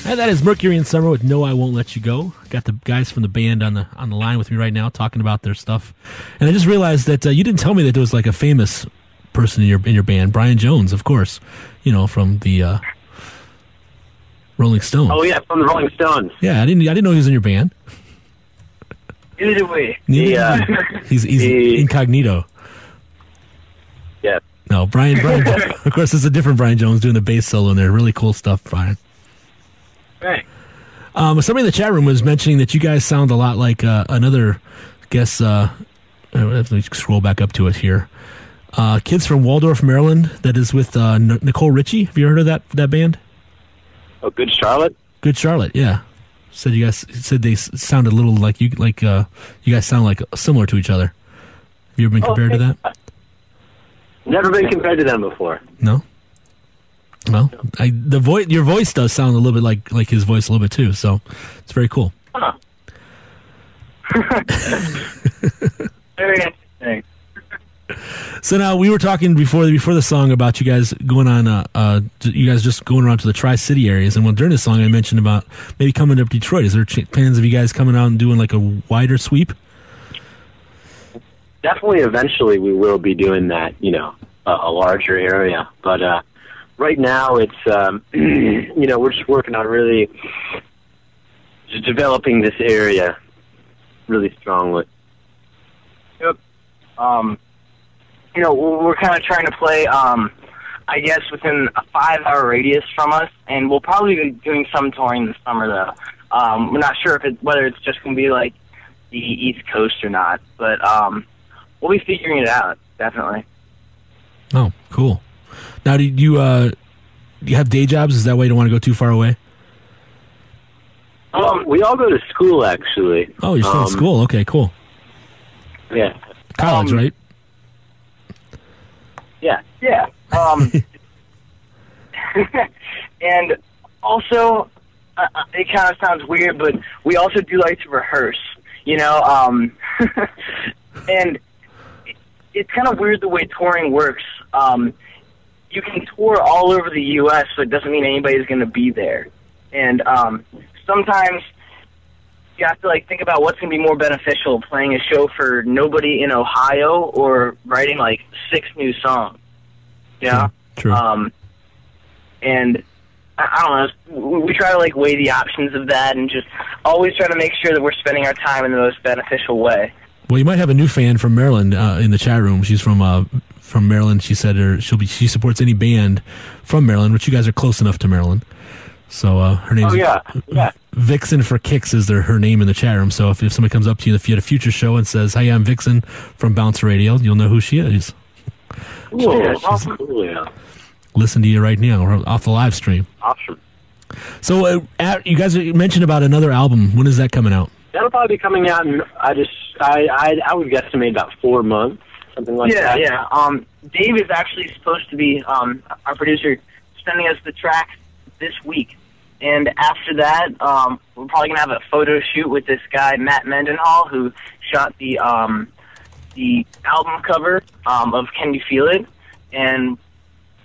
And that is Mercury in Summer with No I Won't Let You Go. Got the guys from the band on the line with me right now talking about their stuff. And I just realized that you didn't tell me that there was like a famous person in your band, Brian Jones, of course, from the Rolling Stones. Oh yeah, from the Rolling Stones. Yeah, I didn't know he was in your band. Neither do we. He's incognito. Yeah. No, Brian, of course, it's a different Brian Jones doing the bass solo in there. Really cool stuff, Brian. Right. Somebody in the chat room was mentioning that you guys sound a lot like another guest. Let me scroll back up to it here. Kids from Waldorf, Maryland, that is with Nicole Richie. Have you heard of that band? Oh, Good Charlotte? Good Charlotte, yeah. Said you guys they sounded a little like you guys sound like similar to each other. Have you ever been compared to that? Never been compared to them before. No? Well, your voice does sound a little bit like his voice a little bit too, so it's very cool. Huh. Very interesting. So now we were talking before the song about you guys going on, you guys just going around to the Tri-City areas, and during the song I mentioned about maybe coming to Detroit. Is there plans of you guys coming out and doing like a wider sweep? Definitely, eventually we will be doing that. A larger area, but right now it's we're just working on really just developing this area really strongly. Yep. We're kind of trying to play, I guess, within a 5-hour radius from us, and we'll probably be doing some touring this summer, though. We're not sure whether it's just going to be, like, the East Coast or not, but we'll be figuring it out, definitely. Oh, cool. Now, do you have day jobs? Is that why you don't want to go too far away? We all go to school, actually. Oh, you're still in school? Okay, cool. Yeah. College, right? Yeah. Yeah. And also, it kind of sounds weird, but we also do like to rehearse, and it's kind of weird the way touring works. You can tour all over the U.S., so it doesn't mean anybody's going to be there. And sometimes you have to think about what's going to be more beneficial, playing a show for nobody in Ohio or writing 6 new songs. Yeah. True. And I don't know. We try to weigh the options of that, and just always try to make sure that we're spending our time in the most beneficial way. Well, you might have a new fan from Maryland in the chat room. She's from Maryland. She said she supports any band from Maryland, which you guys are close enough to Maryland. So her name's Vixen for Kicks is her name in the chat room. So if somebody comes up to you at a future show and says, "Hey, I'm Vixen from Bounce Radio," you'll know who she is. Cool, yeah. Listen to you right now off the live stream. Awesome. So you guys mentioned about another album. When is that coming out? That'll probably be coming out in, I would guesstimate about 4 months, something like that. Yeah. Dave is actually supposed to be, our producer, sending us the tracks this week. And after that, we're probably going to have a photo shoot with this guy, Matt Mendenhall, who shot the album cover of Can You Feel It? And,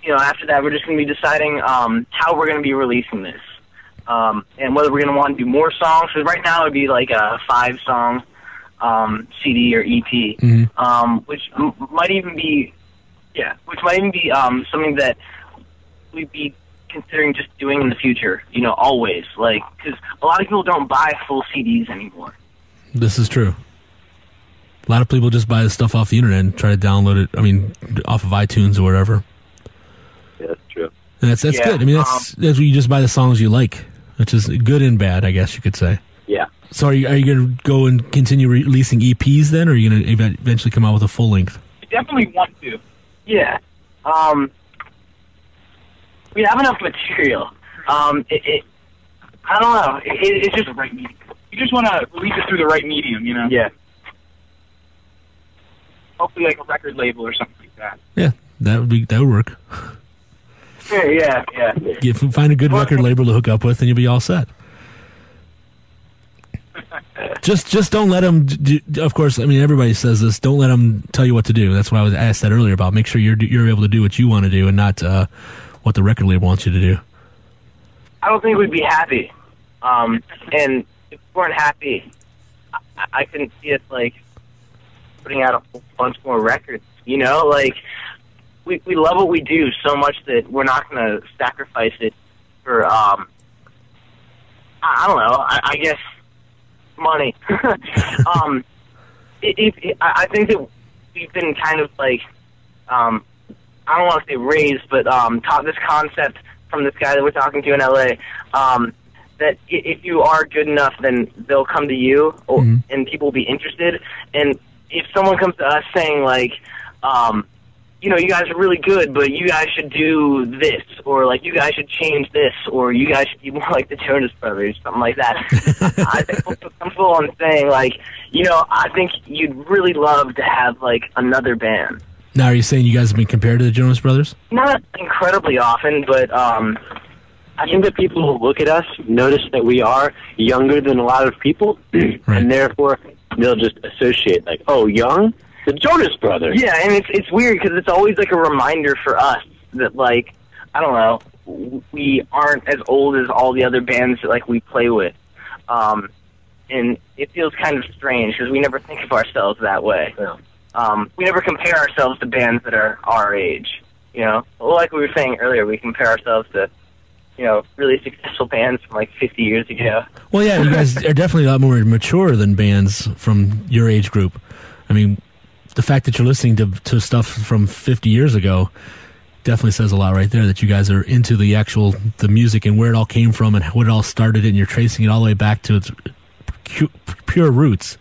after that, we're just going to be deciding how we're going to be releasing this. And whether we're going to want to do more songs. Because right now it would be like a 5-song CD or EP, which might even be something that we'd be considering just doing in the future, always. Because a lot of people don't buy full CDs anymore. This is true. A lot of people just buy the stuff off the internet and try to download it, off of iTunes or whatever. Yeah, that's true. And that's good. That's where you just buy the songs you like, which is good and bad, I guess you could say. Yeah. So are you going to go and continue releasing EPs then, or are you going to eventually come out with a full length? We definitely want to. Yeah. We have enough material. I don't know. It's just the right medium. You just want to release it through the right medium, Yeah. Hopefully, a record label or something like that. Yeah, that would work. Yeah. If you find a good record label to hook up with, then you'll be all set. Just don't let them. Of course, everybody says this. Don't let them tell you what to do. That's why I was asked that earlier about. Make sure you're able to do what you want to do, and not what the record label wants you to do. I don't think we'd be happy. And if we weren't happy, I couldn't see us, like, putting out a whole bunch more records, you know? Like, we love what we do so much that we're not going to sacrifice it for, I don't know, I guess, money. I think that we've been kind of, like, I don't want to say raised, but taught this concept from this guy that we're talking to in L.A., that if you are good enough, then they'll come to you, and people will be interested. And if someone comes to us saying, like, you know, you guys are really good, but you guys should do this, or, like, you guys should change this, or you guys should be more like the Jonas Brothers, something like that. I think we'll feel comfortable on saying, like, you know, I think you'd really love to have, like, another band. Now, are you saying you guys have been compared to the Jonas Brothers? Not incredibly often, but I think that people who look at us notice that we are younger than a lot of people, right. And therefore they'll just associate, like, oh, young? The Jonas Brothers. Yeah, and it's weird because it's always, like, a reminder for us that, like, I don't know, we aren't as old as all the other bands that, like, we play with. And it feels kind of strange because we never think of ourselves that way. Yeah. We never compare ourselves to bands that are our age, you know? Well, like we were saying earlier, we compare ourselves to, you know, really successful bands from, like, 50 years ago. Well, yeah, you guys are definitely a lot more mature than bands from your age group. I mean, the fact that you're listening to stuff from 50 years ago definitely says a lot right there, that you guys are into the music and where it all came from and what it all started, and you're tracing it all the way back to its pure roots.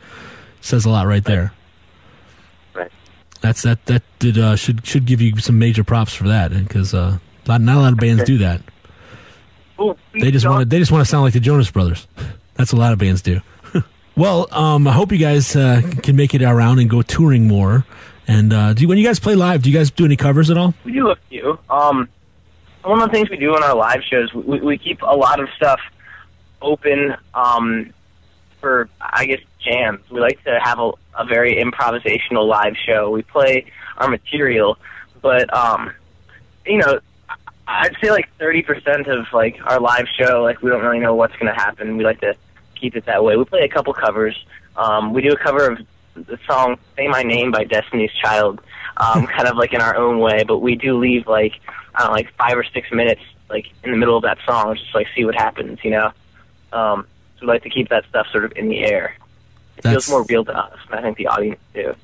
Says a lot right there. Right. Should give you some major props for that, because not a lot of bands do that. Well, They just want to sound like the Jonas Brothers. That's what a lot of bands do. Well, I hope you guys can make it around and go touring more. And when you guys play live, do you guys do any covers at all? We do a few. One of the things we do on our live shows, we keep a lot of stuff open for, I guess, jams. We like to have a very improvisational live show. We play our material, but, you know, I'd say like 30% of, like, our live show, like, we don't really know what's going to happen. We like to keep it that way. We play a couple covers. We do a cover of the song Say My Name by Destiny's Child, kind of like in our own way, but we do leave, like, I don't know, like 5 or 6 minutes, like, in the middle of that song, just, like, see what happens, you know? So we like to keep that stuff sort of in the air. It feels more real to us, and I think the audience too.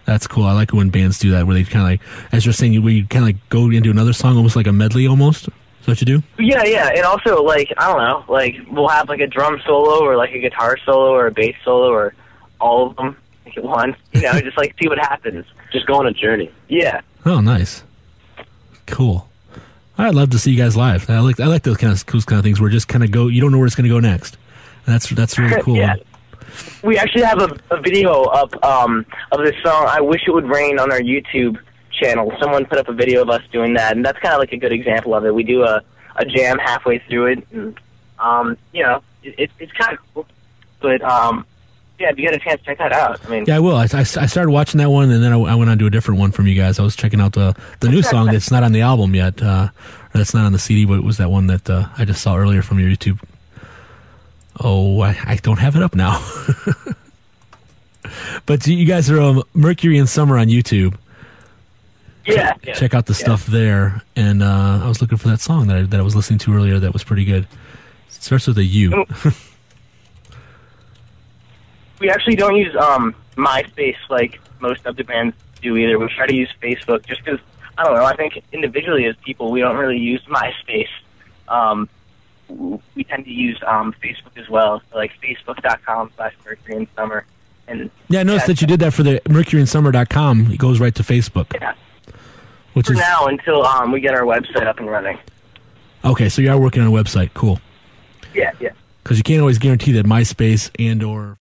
That's cool. I like it when bands do that, where they kind of, like, as you're saying, we kind of, like, go into another song, almost like a medley almost. Is that what you do? Yeah, and also, like, I don't know, like, we'll have, like, a drum solo or, like, a guitar solo or a bass solo or all of them, like, at once. You know, just, like, see what happens. Just go on a journey. Yeah. Oh, nice. Cool. I'd love to see you guys live. I like those kind of things where just kind of go, you don't know where it's going to go next. And that's really cool. Yeah. We actually have a video up of this song, I Wish It Would Rain, on our YouTube channel. Someone put up a video of us doing that, and that's kind of like a good example of it. We do a jam halfway through it, and, you know, it's kind of cool. But, yeah, if you get a chance, check that out. I mean, yeah, I will. I started watching that one, and then I went on to a different one from you guys. I was checking out the new song that's not on the album yet, or that's not on the CD, but it was that one that I just saw earlier from your YouTube. Oh, I don't have it up now. But you guys are Mercury and Summer on YouTube. Yeah. Check out the stuff there. And I was looking for that song that I was listening to earlier that was pretty good. It starts with a U. We actually don't use MySpace like most other bands do either. We try to use Facebook just because, I don't know, I think individually as people, we don't really use MySpace. We tend to use Facebook as well, so like facebook.com/Mercury and Summer. And yeah, I noticed that you did that for the mercuryandsummer.com. It goes right to Facebook. Yeah. For now, until we get our website up and running. Okay, so you are working on a website. Cool. Yeah. Because you can't always guarantee that MySpace and or